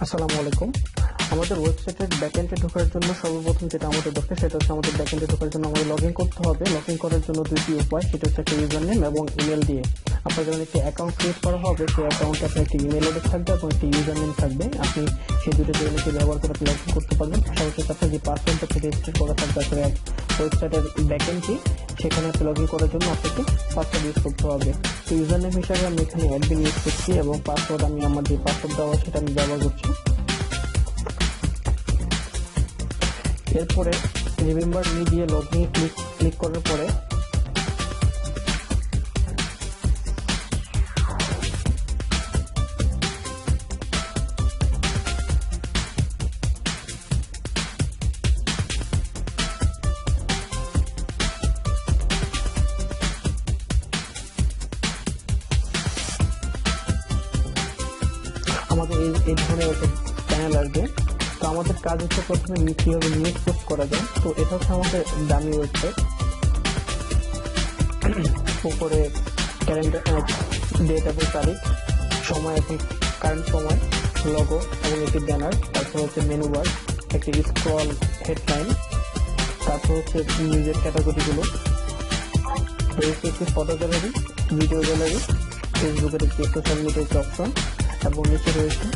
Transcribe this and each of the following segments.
আসসালামু আলাইকুম। আমাদের ওয়েবসাইটের ব্যাকএন্ডে ঢোকার জন্য সর্বপ্রথম যেটা আমাদের দরকার সেটা হচ্ছে আমাদের ব্যাকএন্ডে ঢোকার জন্য আমাদের লগইন করতে হবে। লগইন করার জন্য দুইটি উপায়, সেটা হচ্ছে একটা ইউজার নেম এবং ইমেল দিয়ে। আপনার যখন একটি অ্যাকাউন্ট ক্রিয়েট করা হবে সেই অ্যাকাউন্টে আপনার একটি ইমেল অ্যাড্রেস থাকবে এবং একটি ইউজার নেম থাকবে। আপনি সেই দুটো ইমেলকে ব্যবহার করে আপনি লগইন করতে পারবেন। পাশাপাশি আপনার যে পাসওয়ার্ডটা রেজিস্টার করা থাকবে আপনার ওয়েবসাইটের ব্যাকএন্ডটি, সেখানে আপনি লগইন করার জন্য আপনাকে পাসওয়ার্ড ইউজ করতে হবে। তো ইউজার নেম হিসাবে আমি এখানে অ্যাডমিন ইউজ করছি এবং পাসওয়ার্ড আমি আমার যে পাসওয়ার্ড দেওয়া সেটা আমি ব্যবহার করছি। এরপরে রিমেম্বার মি দিয়ে লগইন ক্লিক করার পরে আমাদের এই ধরনের একটা প্যানেল আসবে। তো আমাদের কাজ হচ্ছে প্রথমে কিভাবে নিউজ পোস্ট করা যায়। তো এটা হচ্ছে আমাদের ডামি ওয়েবসাইট। উপরে ক্যালেন্ডার, ডেট এবং তারিখ, সময় এবং কারেন্ট সময়, লোগো এবং একটি ব্যানার, তারপর হচ্ছে মেনু বার, একটি স্ক্রল হেডলাইন, তারপর হচ্ছে নিউজের ক্যাটাগরিগুলো, রয়েছে একটি ফটো গ্যালারি, ভিডিও গ্যালারি, ফেসবুকের একটি সোশ্যাল মিডিয়ার অপশন এবং নিচে রয়েছে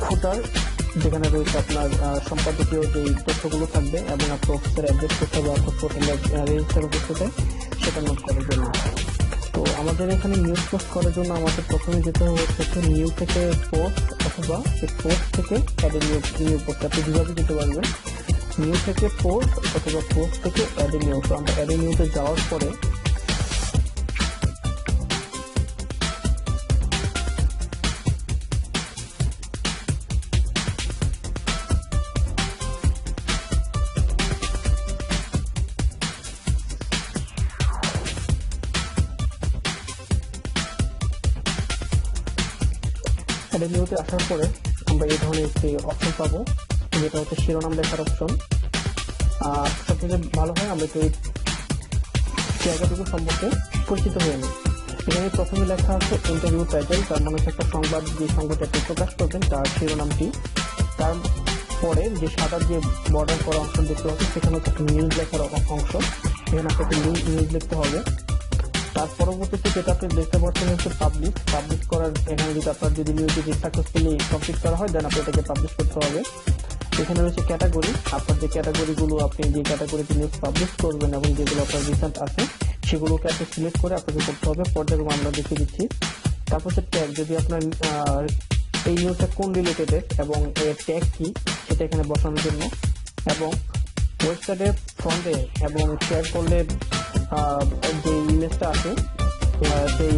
ফুটার, যেখানে রয়েছে আপনার সম্পাদকীয় যে তথ্যগুলো থাকবে এবং আপনার অফিসের অ্যাড্রেস করতে হবে, অর্থাৎ প্রথমে রেজিস্টার করতে চাই সেটা নোট করার জন্য। তো আমাদের এখানে নিউজ পোস্ট করার জন্য আমাদের প্রথমে যেতে হচ্ছে নিউ থেকে পোস্ট, অথবা পোস্ট থেকে অ্যাডে নিউ পোস্ট। আপনি দুভাবে যেতে পারবেন, নিউ থেকে পোস্ট অথবা পোস্ট থেকে অ্যাডে নিউ। তো আমরা অ্যাডে নিউতে যাওয়ার পরে অ্যাডে নিউতে আসার পরে আমরা এই ধরনের একটি অপশন পাবো, যেটা হচ্ছে শিরোনাম লেখার অপশন। সবথেকে ভালো হয় আমরা এই জায়গাটুকু সম্পর্কে পরিচিত হয়ে নিই। এখানে প্রথমে লেখা আছে ইন্টারভিউ টাইটেল, তার মানে হচ্ছে একটা সংবাদ, যে সংবাদটা আপনি প্রকাশ করবেন তার শিরোনামটি। তারপরে যে সাদা যে বর্ডার করা অংশ দেখতে পাচ্ছি সেখানে হচ্ছে একটা নিউজ লেখার অংশ, এখানে আপনাকে নিউজ লিখতে হবে। তার পরবর্তীতে যেটা আপনি দেখতে পাচ্ছেন হচ্ছে পাবলিশ করার। এখানে যদি আপনার যদি নিউজটি সাকসেসফুলি কমপ্লিট করা হয় দেন আপনি এটাকে পাবলিশ করতে হবে। এখানে রয়েছে ক্যাটাগরি, আপনার যে ক্যাটাগরিগুলো আপনি যে ক্যাটাগরিতে নিউজ পাবলিশ করবেন এবং যেগুলো আপনার রিসেন্ট আছে সেগুলোকে আপনি সিলেক্ট করে আপনাকে করতে হবে। পর্যায়ক্রমে আমরা দেখিয়ে দিচ্ছি। তারপর হচ্ছে ট্যাগ, যদি আপনার এই নিউজটা কোন রিলেটেড এবং এর ট্যাগ কি সেটা এখানে বসানোর জন্য। এবং ওয়েবসাইটের ফ্রন্টে এবং শেয়ার করলে যে ইমেজটা আছে সেই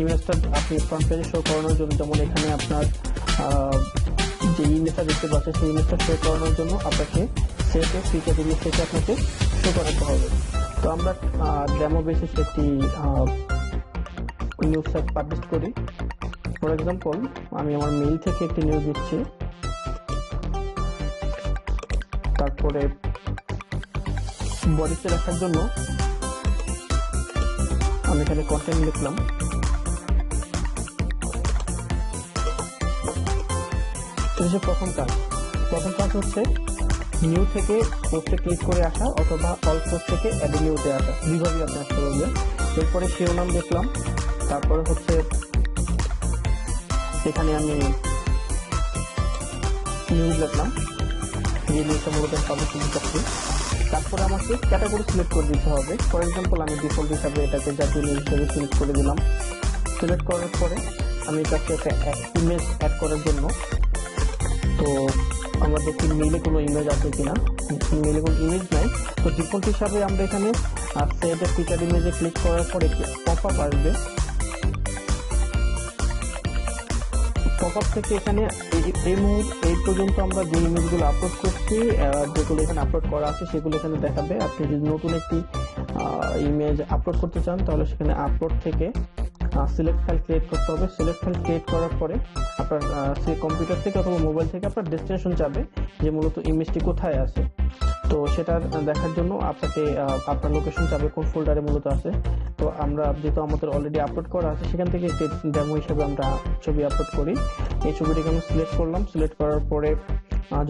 ইমেজটা আপনি ফ্রন্ট পেজে শো করানোর জন্য, যেমন এখানে আপনার যে ইমেজটা দেখতে পাচ্ছেন সেই ইমেজটা শো করানোর জন্য আপনাকে সেটে ফিচার ইমেজ থেকে আপনাকে শো করাতে হবে। তো আমরা ডেমো বেসিস একটি নিউজ সাইট পাবলিশ করি। ফর এক্সাম্পল আমি আমার মেইল থেকে একটি নিউজ দিচ্ছি। তারপরে বডিতে রাখার জন্য আমি এখানে কন্টেন্ট লিখলাম। প্রথম কাজ হচ্ছে নিউ থেকে পোস্টে ক্লিক করে আসা অথবা অল পোস্ট থেকে অ্যাডে নিউতে আসা, দুইভাবেই আপনি আসতে পারবেন। এরপরে শিরোনাম দেখলাম, তারপরে হচ্ছে এখানে আমি নিউজ লিখলাম, যে নিউজটা মূলত পাবলিশ করছি। তারপরে আমাকে ক্যাটাগরি সিলেক্ট করে দিতে হবে। ফর এক্সাম্পল আমি ডিফল্ট হিসাবে এটাকে জাতীয় নিউজ হিসেবে সিলেক্ট করে দিলাম। সিলেক্ট করার পরে আমি এটাকে একটা ইমেজ অ্যাড করার জন্য, তো আমরা দেখি মেইলে কোনো ইমেজ আছে কিনা। মেইলে কোনো ইমেজ নাই, তো ডিফল্ট হিসাবে আমরা এখানে সেভ এ ফিচার ইমেজে ক্লিক করার পরে পপ আপ আসবে। পপ আপ থেকে এখানে এই পর্যন্ত আমরা যে ইমেজগুলো আপলোড করছি, যেগুলো এখানে আপলোড করা আছে সেগুলো এখানে দেখাবে। আপনি যদি নতুন একটি ইমেজ আপলোড করতে চান তাহলে সেখানে আপলোড থেকে সিলেক্ট ফাইল ক্রিয়েট করতে হবে। সিলেক্ট ফাইল ক্রিয়েট করার পরে আপনার সেই কম্পিউটার থেকে অথবা মোবাইল থেকে আপনার ডেস্টিনেশন যাবে যে মূলত ইমেজটি কোথায় আছে। তো সেটা দেখার জন্য আপনাকে আপনার লোকেশন যাবে কোন ফোল্ডারে মূলত আছে। তো আমরা যেহেতু আমাদের অলরেডি আপলোড করা আছে সেখান থেকে একটি ডেমো হিসেবে আমরা ছবি আপলোড করি। এই ছবিটিকে আমি সিলেক্ট করলাম। সিলেক্ট করার পরে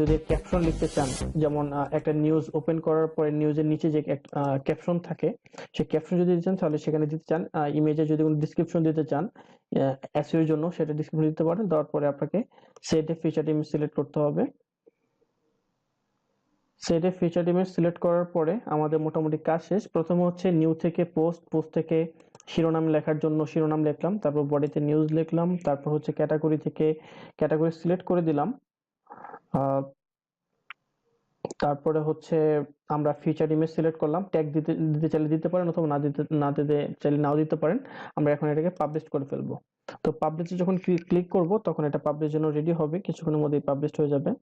যদি ক্যাপশন লিখতে চান, যেমন একটা নিউজ ওপেন করার পরে নিউজের নিচে যে ক্যাপশন থাকে, সেই ক্যাপশন যদি দিতে চান তাহলে সেখানে দিতে চান। ইমেজে যদি কোনো ডিসক্রিপশন দিতে চান এসইও এর জন্য, সেটা ডিসক্রিপশন দিতে পারেন। দেওয়ার পরে আপনাকে সেট এ ফিচার্ড ইমেজ সিলেক্ট করতে হবে। সেট এ ফিচার্ড ইমেজ সিলেক্ট করার পরে আমাদের মোটামুটি কাজ শেষ। প্রথমে হচ্ছে নিউ থেকে পোস্ট, পোস্ট থেকে শিরোনাম লেখার জন্য শিরোনাম লিখলাম, তারপর বডিতে নিউজ লিখলাম, তারপর হচ্ছে ক্যাটাগরি থেকে ক্যাটাগরি সিলেক্ট করে দিলাম। তারপরে হচ্ছে আমরা ফিচার ইমেজ সিলেক্ট করলাম। ট্যাগ দিতে দিতে চাইলে দিতে পারেন, অথবা না দিতে চাইলে নাও দিতে পারেন। আমরা এখন এটাকে পাবলিশ করে ফেলবো। তো পাবলিশে যখন ক্লিক করব তখন এটা পাবলিশ জন্য রেডি হবে, কিছুক্ষণের মধ্যেই পাবলিশ হয়ে যাবে।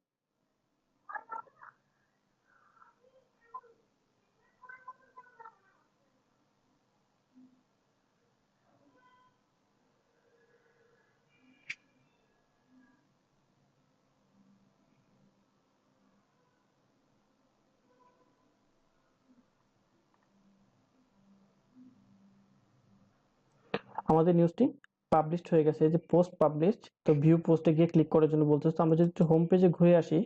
আমাদের নিউজটি পাবলিশড হয়ে গেছে। এই যে পোস্ট পাবলিশড, তো ভিউ পোস্টে গিয়ে ক্লিক করার জন্য বলতেছে। তো আমরা যদি হোম পেজে ঘুরে আসি,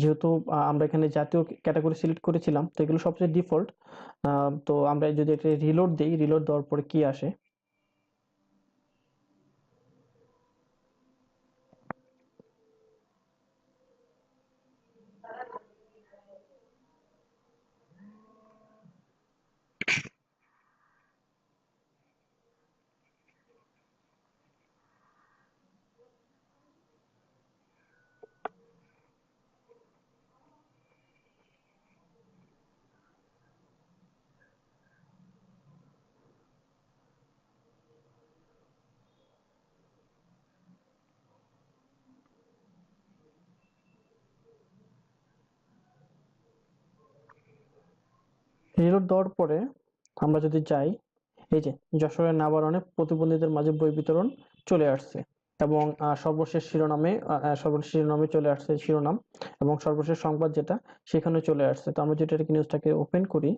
যেহেতু আমরা এখানে জাতীয় ক্যাটাগরি সিলেক্ট করেছিলাম, তো এগুলো সবচেয়ে ডিফল্ট। তো আমরা যদি এটা রিলোড দিই, রিলোড দেওয়ার পরে কি আসে, রিলোড দেওয়ার পরে আমরা যদি যাই, এই যে যশোরের নাবারণে প্রতিবন্ধীদের মাঝে বই বিতরণ চলে আসছে, এবং সর্বশেষ শিরোনামে চলে আসছে শিরোনাম, এবং সর্বশেষ সংবাদ যেটা সেখানে চলে আসছে। তো আমরা যদি এটাকে নিউজটাকে ওপেন করি,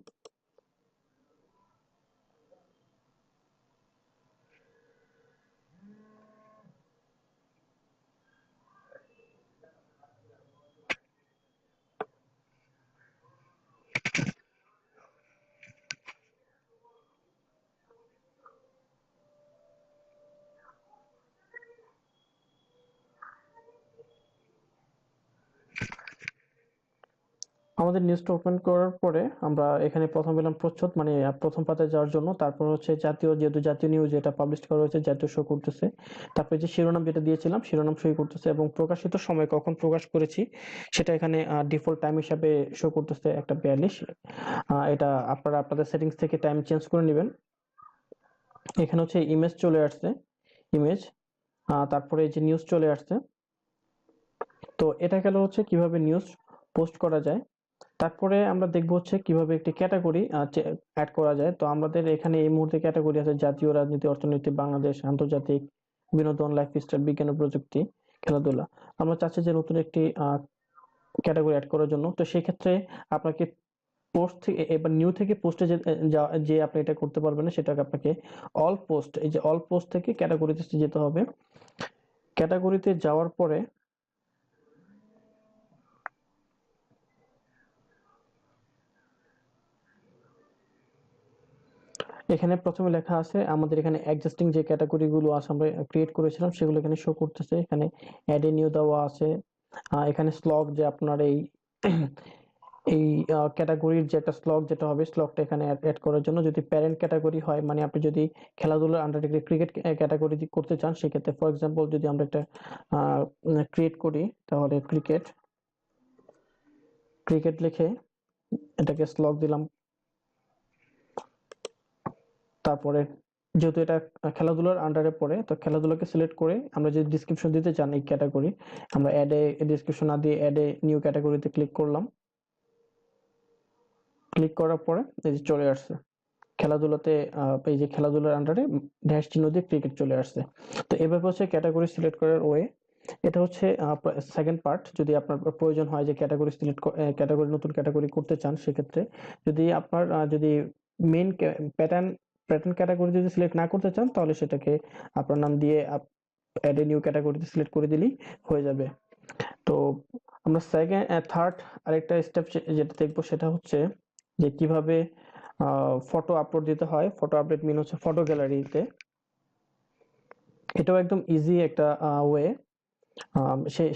আমাদের নিউজটা ওপেন করার পরে আমরা এখানে প্রথম পেলাম প্রচ্ছদ, মানে প্রথম পাতায় যাওয়ার জন্য। তারপর হচ্ছে জাতীয়, যেহেতু জাতীয় নিউজ এটা পাবলিশ করা হয়েছে, জাতীয় শো করতেছে। তারপরে যে শিরোনাম যেটা দিয়েছিলাম শিরোনাম শো করতেছে, এবং প্রকাশিত সময় কখন প্রকাশ করেছি সেটা এখানে ডিফল্ট টাইম হিসাবে শো করতেছে 1:42। এটা আপনারা আপনাদের সেটিংস থেকে টাইম চেঞ্জ করে নেবেন। এখানে হচ্ছে ইমেজ চলে আসছে, ইমেজ, তারপরে এই যে নিউজ চলে আসছে। তো এটা গেল হচ্ছে কিভাবে নিউজ পোস্ট করা যায়। তারপরে আমরা দেখবো হচ্ছে কিভাবে একটি ক্যাটাগরি অ্যাড করা যায়। তো আমাদের এখানে এই মুহূর্তে ক্যাটাগরি আছে জাতীয়, রাজনীতি, অর্থনীতি, বাংলাদেশ, আন্তর্জাতিক, বিনোদন, লাইফস্টাইল, বিজ্ঞান ও প্রযুক্তি, খেলাধুলা। আমরা চাচ্ছি যে নতুন একটি ক্যাটাগরি অ্যাড করার জন্য। তো সেই ক্ষেত্রে আপনাকে পোস্ট থেকে, এবার নিউ থেকে পোস্টে যে আপনি এটা করতে পারবেন না, সেটাকে আপনাকে অল পোস্ট, এই যে অল পোস্ট থেকে ক্যাটাগরিতে যেতে হবে। ক্যাটাগরিতে যাওয়ার পরে এখানে প্রথমে লেখা আছে আমাদের এখানে এক্সিস্টিং যে ক্যাটাগরি গুলো আছে আমরা ক্রিয়েট করেছিলাম সেগুলো এখানে শো করতেছে। এখানে অ্যাড এ নিউ দেওয়া আছে। এখানে স্লগ, যে আপনার এই এই ক্যাটাগরির যে একটা স্লগ যেটা হবে, স্লগটা এখানে অ্যাড করার জন্য। যদি প্যারেন্ট ক্যাটাগরি হয়, মানে আপনি যদি খেলাধুলার আন্ডারে ক্রিকেট ক্যাটাগরি করতে চান, সেক্ষেত্রে ফর এক্সাম্পল যদি আমরা একটা ক্রিয়েট করি, তাহলে ক্রিকেট ক্রিকেট লিখে এটাকে স্লগ দিলাম। তারপরে যেহেতু এটা খেলাধুলার আন্ডারে পড়ে, তো খেলাধুলাকে সিলেক্ট করে আমরা যদি ডিসক্রিপশন দিতে চান এই ক্যাটাগরি, আমরা অ্যাড এ ডিসক্রিপশন না দিয়ে অ্যাড এ নিউ ক্যাটাগরিতে ক্লিক করলাম। ক্লিক করার পরে এই যে চলে আসছে খেলাধুলাতে, এই যে খেলাধুলার আন্ডারে ড্যাশ চিহ্ন দিয়ে ক্রিকেট চলে আসছে। তো এভাবে হচ্ছে ক্যাটাগরি সিলেক্ট করার ওয়ে। এটা হচ্ছে সেকেন্ড পার্ট। যদি আপনার প্রয়োজন হয় যে ক্যাটাগরি সিলেক্ট, ক্যাটাগরি নতুন ক্যাটাগরি করতে চান, সেক্ষেত্রে যদি আপনার যদি মেইন প্যাটার্ন প্যাটার্ন ক্যাটাগরি যদি সিলেক্ট না করতে চান, তাহলে সেটাকে আপনার নাম দিয়ে অ্যাড এ নিউ ক্যাটাগরিতে সিলেক্ট করে দিলেই হয়ে যাবে। তো আমরা থার্ড আরেকটা স্টেপ যেটা দেখবো সেটা হচ্ছে যে কিভাবে ফটো আপলোড দিতে হয়। ফটো আপডেট মিন হচ্ছে ফটো গ্যালারিতে। এটাও একদম ইজি একটা ওয়ে।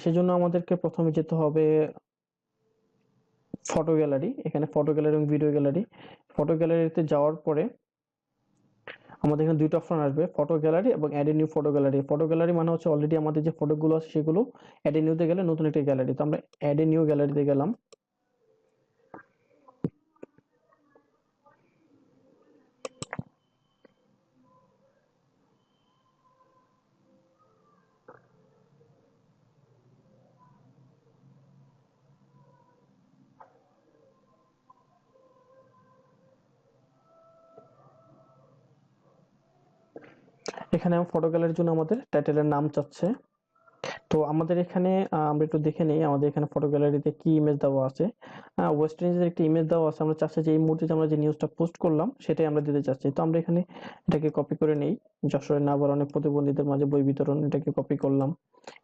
সেজন্য আমাদেরকে প্রথমে যেতে হবে ফটো গ্যালারি। এখানে ফটো গ্যালারি এবং ভিডিও গ্যালারি। ফটো গ্যালারিতে যাওয়ার পরে আমাদের এখানে দুইটা অপশন আসবে, ফটো গ্যালারি এবং add a new photo gallery. Photo gallery মানে হচ্ছে অলরেডি আমাদের যে ফটোগুলো আছে সেগুলো অ্যাড এ নিউতে গেলে নতুন একটা গ্যালারি। তো আমরা অ্যাড এ নিউ গ্যালারিতে গেলাম। এখানে ফটো গ্যালারির জন্য আমাদের টাইটেলের নাম চাচ্ছে। তো আমাদের এখানে আমরা একটু দেখে নেই আমাদের এখানে ফটো গ্যালারিতে কি ইমেজ দেওয়া আছে। ওয়েস্ট ইন্ডিজের একটা ইমেজ দেওয়া আছে। আমরা চাচ্ছি যে এই মুহূর্তে আমরা যে নিউজটা পোস্ট করলাম সেটাই আমরা দিতে চাচ্ছি। তো আমরা এখানে এটাকে কপি করে নেই। যশোরের নাবালনে প্রতিবন্ধীদের মাঝে বই বিতরণ, এটাকে কপি করলাম।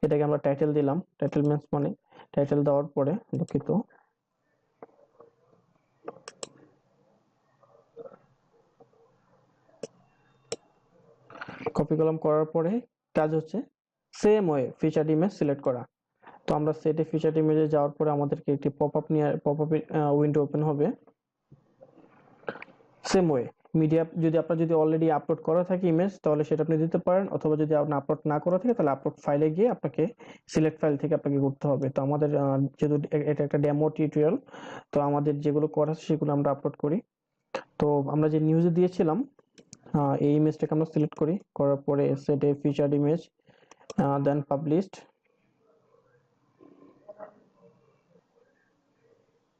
এটাকে আমরা টাইটেল দিলাম। টাইটেল মিন্স মানে টাইটেল দেওয়ার পরে দুঃখিত, কপি কলম করার পরে কাজ হচ্ছে same way featured image select করা। তো আমরা সেটে ফিচার্ড ইমেজে যাওয়ার পরে আমাদেরকে একটি পপআপ উইন্ডো ওপেন হবে। সেম ওয়ে মিডিয়া যদি অলরেডি আপলোড করা থাকে ইমেজ তাহলে সেটা আপনি দিতে পারেন, অথবা যদি আপনি আপলোড না করা থাকে তাহলে আপলোড ফাইলে গিয়ে আপনাকে সিলেক্ট ফাইল থেকে আপনাকে করতে হবে। তো আমাদের যেহেতু এটা একটা ডেমো টিউটোরিয়াল, তো আমাদের যেগুলো করা আছে সেগুলো আমরা আপলোড করি। তো আমরা যে নিউজে দিয়েছিলাম এই ইমেজটাকে আমরা সিলেক্ট করি, করার পরে সেটে ফিচার্ড ইমেজ, দেন পাবলিশড।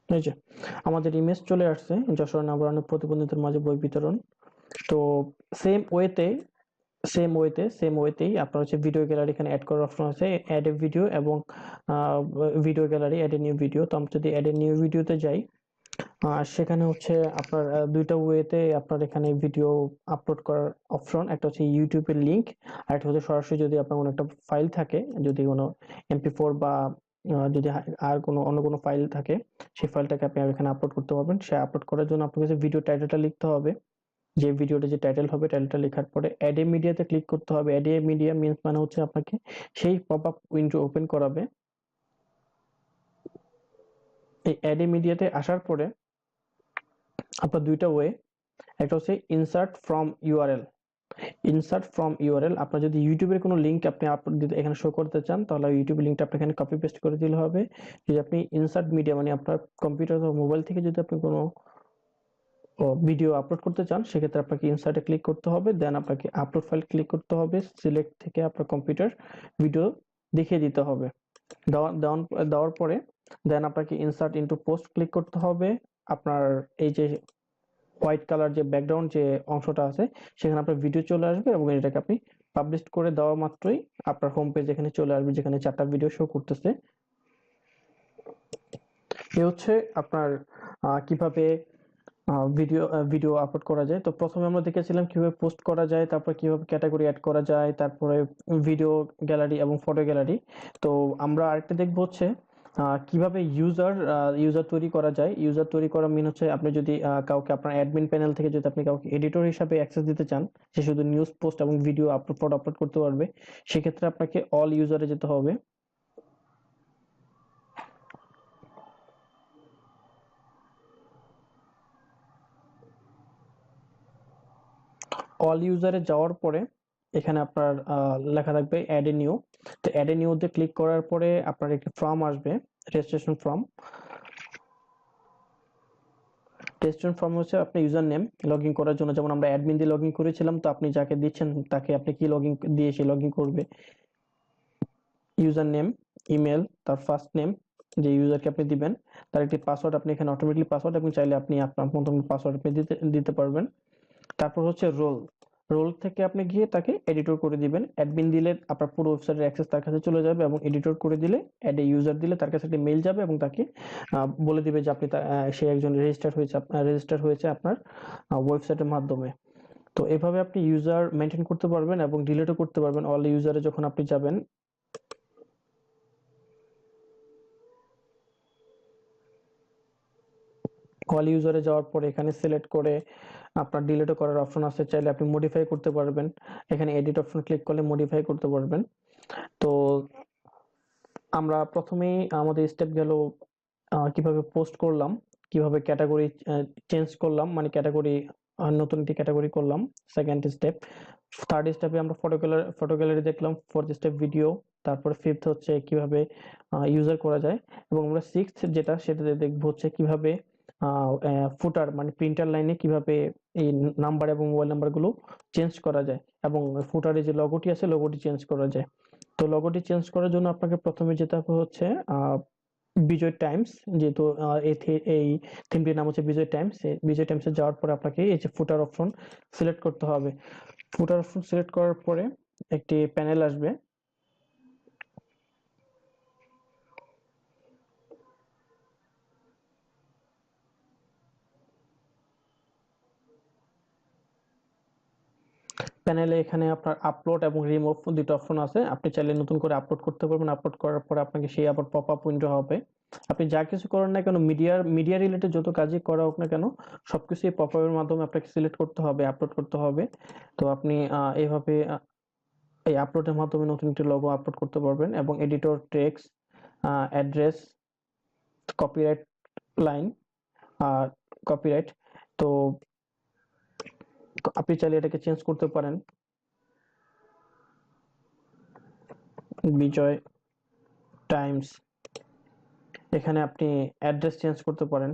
এই যে আমাদের ইমেজ চলে আসছে, যশোর নগরায়ণে প্রতিবন্ধীদের মাঝে বই বিতরণ। তো সেম ওয়েতেই আপনার হচ্ছে ভিডিও গ্যালারি এখানে অ্যাড করার অপশন আছে, অ্যাড এ ভিডিও এবং video gallery add a new video. তো আমরা যদি অ্যাড এ নিউ ভিডিওতে যাই, সেখানে হচ্ছে আপনার দুইটা ওয়েতে আপনার এখানে ভিডিও আপলোড করার অপশন, একটা হচ্ছে ইউটিউবের লিংক, আর একটা হচ্ছে সরাসরি যদি আপনার কোনো একটা ফাইল থাকে, যদি কোনো MP4 বা যদি আর কোনো অন্য কোনো ফাইল থাকে সেই ফাইলটাকে আপনি এখানে আপলোড করতে পারবেন। সে আপলোড করার জন্য আপনাকে ভিডিও টাইটেলটা লিখতে হবে। যে ভিডিওটা যে টাইটেল হবে, টাইটেলটা লেখার পরে অ্যাড এ মিডিয়াতে ক্লিক করতে হবে। অ্যাড এ মিডিয়া মিন্স মানে হচ্ছে আপনাকে সেই পপআপ উইন্ডো ওপেন করাবে। এই অ্যাড এ মিডিয়াতে আসার পরে আপনার দুইটা ওয়ে, একটা হচ্ছে ইনসার্ট ফ্রম ইউআরএল। আপনার যদি ইউটিউবের কোনো লিঙ্ক আপনি আপলোড দিতে এখানে শো করতে চান তাহলে ইউটিউবের লিঙ্কটা আপনি এখানে কপি পেস্ট করে দিলে হবে। যদি আপনি ইনসার্ট মিডিয়া মানে আপনার কম্পিউটার বা মোবাইল থেকে যদি আপনি কোনো ভিডিও আপলোড করতে চান সেক্ষেত্রে আপনাকে ইনসার্টে ক্লিক করতে হবে, দেন আপনাকে আপলোড ফাইল ক্লিক করতে হবে, সিলেক্ট থেকে আপনার কম্পিউটার ভিডিও দেখিয়ে দিতে হবে। দেওয়ার পরে দেন আপনাকে ইনসার্ট ইনটু পোস্ট ক্লিক করতে হবে। আপনার এই যে হোয়াইট কালার যে ব্যাকগ্রাউন্ড যে অংশটা আছে সেখানে আপনার ভিডিও চলে আসবে এবং এটাকে আপনি পাবলিশ করে দেওয়া মাত্রই আপনার হোম পেজ এখানে চলে আসবে, যেখানে 4টা ভিডিও শো করতেছে। এ হচ্ছে আপনার কিভাবে ভিডিও আপলোড করা যায়। তো প্রথমে আমরা দেখেছিলাম কিভাবে পোস্ট করা যায়, তারপর কিভাবে ক্যাটাগরি অ্যাড করা যায়, তারপরে ভিডিও গ্যালারি এবং ফটো গ্যালারি। তো আমরা আরেকটা দেখবো হচ্ছে কিভাবে ইউজার তৈরি করা যায়। ইউজার তৈরি করা মিন হচ্ছে আপনি যদি কাউকে আপনার অ্যাডমিন প্যানেল থেকে যদি আপনি কাউকে এডিটর হিসাবে অ্যাক্সেস দিতে চান, সে শুধু নিউজ পোস্ট এবং ভিডিও ফটো আপলোড করতে পারবে, সেক্ষেত্রে আপনাকে অল ইউজারে যেতে হবে। অল ইউজারে যাওয়ার পরে এখানে আপনার লেখা থাকবে অ্যাড এ নিউ। তো অ্যাড এ নিউতে ক্লিক করার পরে আপনার একটি ফর্ম আসবে, রেজিস্ট্রেশন ফর্ম। রেজিস্ট্রেশন ফর্ম হচ্ছে আপনার ইউজার নেম লগ ইন করার জন্য, যেমন আমরা অ্যাডমিন দিয়ে লগ ইন করেছিলাম, তো আপনি যাকে দিচ্ছেন তাকে আপনি কি লগ ইন দিয়ে সে লগ ইন করবে। ইউজার নেম, ইমেল, তার ফার্স্ট নেম যে ইউজারকে আপনি দিবেন, তার একটি পাসওয়ার্ড আপনি এখানে অটোমেটিকলি পাসওয়ার্ড, এবং চাইলে আপনি আপনার মতন পাসওয়ার্ড আপনি দিতে পারবেন। তারপর হচ্ছে রোল থেকে আপনি গিয়ে তাকে এডিটর করে দিবেন। অ্যাডমিন দিলে আপনার পুরো ওয়েবসাইটের অ্যাক্সেস তার কাছে চলে যাবে, এবং এডিটর করে দিলে অ্যাড এ ইউজার দিলে তার কাছে একটা মেইল যাবে এবং তাকে বলে দিবে যে আপনি সে একজন রেজিস্টার হয়েছে আপনার ওয়েবসাইটের মাধ্যমে। তো এভাবে আপনি ইউজার মেনটেন করতে পারবেন এবং ডিলিটও করতে পারবেন। অল ইউজারে যখন আপনি যাবেন, অল ইউজারে যাওয়ার পরে এখানে সিলেক্ট করে আপনার ডিলিটও করার অপশন আছে, চাইলে আপনি মডিফাই করতে পারবেন। এখানে এডিট অপশন ক্লিক করলে মডিফাই করতে পারবেন। তো আমরা প্রথমেই আমাদের স্টেপ গেল কিভাবে পোস্ট করলাম, কিভাবে ক্যাটাগরি চেঞ্জ করলাম, মানে ক্যাটাগরি নতুন একটি ক্যাটাগরি করলাম, সেকেন্ড স্টেপ। থার্ড স্টেপে আমরা ফটো গ্যালারি দেখলাম, ফোর্থ স্টেপ ভিডিও, তারপরে ফিফথ হচ্ছে কিভাবে ইউজার করা যায়, এবং আমরা সিক্সথ যেটা সেটাতে দেখবো হচ্ছে কিভাবে ফুটার মানে প্রিন্টার লাইনে কিভাবে এই নাম্বার এবং মোবাইল নাম্বারগুলো চেঞ্জ করা যায়, এবং ফুটারে যে লগোটি আছে লগোটি চেঞ্জ করা যায়। তো লগোটি চেঞ্জ করার জন্য আপনাকে প্রথমে যেতে হবে হচ্ছে বিজয় টাইমস, যেহেতু এই থিমটির নাম হচ্ছে বিজয় টাইমস। বিজয় টাইমসে যাওয়ার পরে আপনাকে এই যে ফুটার অপশন সিলেক্ট করতে হবে। ফুটার অপশন সিলেক্ট করার পরে একটি প্যানেল আসবে। প্যানেলে এখানে আপনার আপলোড এবং রিমুভ দুটো অপশন আছে। আপনি চাইলে নতুন করে আপলোড করতে পারবেন। আপলোড করার পরে আপনাকে সেই আবার পপ আপ উইন্ডো হবে। আপনি যা কিছু করেন না কেন, মিডিয়া রিলেটেড যত কাজই করা হোক না কেন, সবকিছু এই পপ আপের মাধ্যমে আপনাকে সিলেক্ট করতে হবে, আপলোড করতে হবে। তো আপনি এইভাবে এই আপলোডের মাধ্যমে নতুন একটি লোগো আপলোড করতে পারবেন, এবং editor, text, address, copyright line, copyright. তো আপনি চাইলে এটাকে চেঞ্জ করতে পারেন। বিজয় টাইমস, এখানে আপনি অ্যাড্রেস চেঞ্জ করতে পারেন,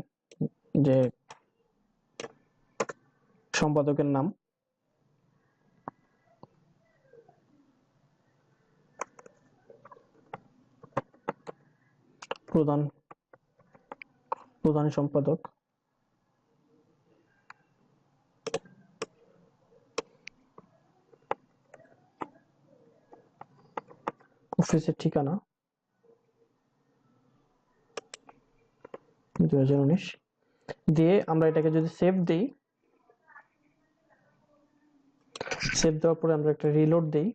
যে সম্পাদকের নাম, প্রধান প্রধান সম্পাদক, অফিসের ঠিকানা 2019 দিয়ে আমরা এটাকে যদি সেভ দিই, সেভ দেওয়ার পরে আমরা একটা রিলোড দিই।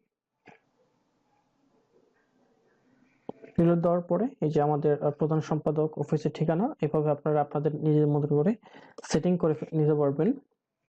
রিলোড দেওয়ার পরে এই যে আমাদের প্রধান সম্পাদক, অফিসের ঠিকানা, এভাবে আপনারা আপনাদের নিজের মতো করে সেটিং করে নিতে পারবেন।